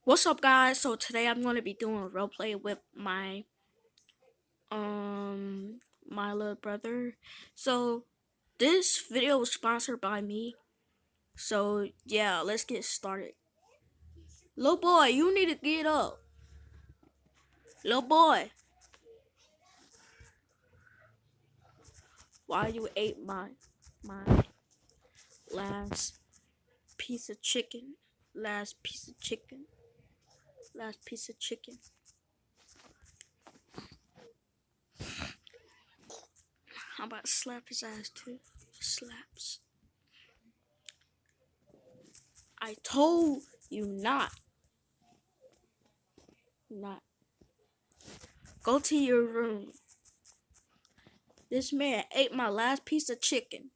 What's up, guys? So today I'm going to be doing a roleplay with my little brother. So this video was sponsored by me. So yeah, let's get started. Little boy, you need to get up. Little boy, why you ate my last piece of chicken? Last piece of chicken. Last piece of chicken. How about slap his ass too? Slaps. I told you not. Not. Go to your room. This man ate my last piece of chicken.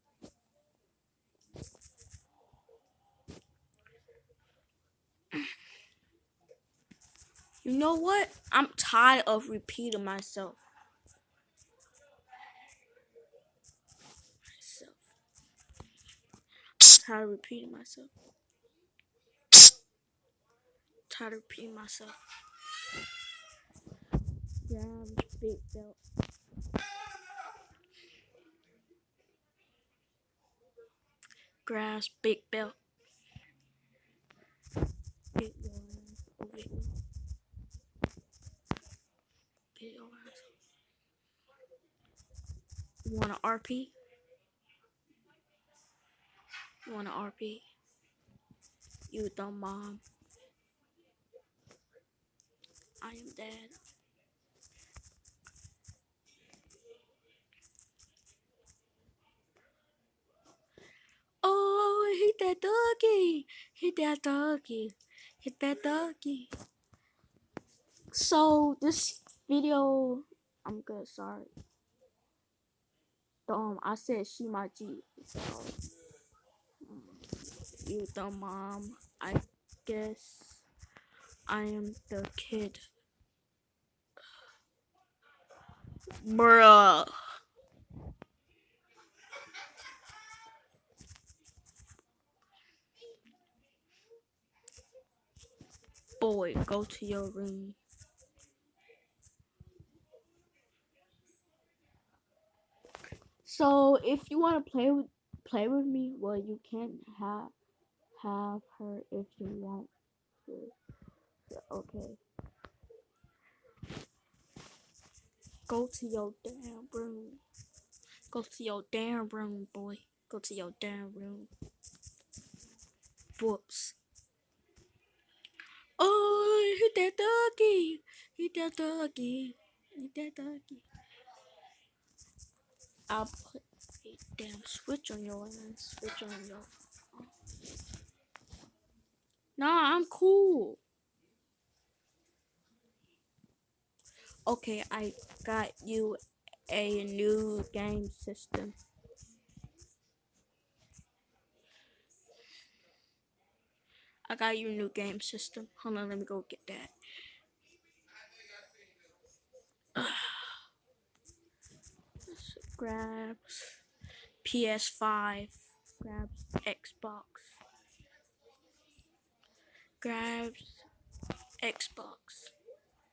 You know what? I'm tired of repeating myself. Tired of repeating myself. Tired of repeating myself. Grabs big belt. Grabs big belt. Get your ass over here. Get your ass. You want an RP? You want an RP? You dumb mom. I am dead. Oh, hit that doggy. Hit that doggy. Hit that doggy. So this video, I'm good. Sorry. I said she my G. So, you dumb mom. I guess I am the kid. Bruh. Boy, go to your room. So if you want to play with me, well, you can have her if you want to. So, okay. Go to your damn room. Go to your damn room, boy. Go to your damn room. Whoops. Oh, hit that doggy. Hit that doggy. Hit that doggy. I'll put a damn switch on your ass. Switch on your. Nah, I'm cool. Okay, I got you a new game system. I got you a new game system. Hold on, let me go get that. Grabs PS5. Grabs Xbox. Grabs Xbox.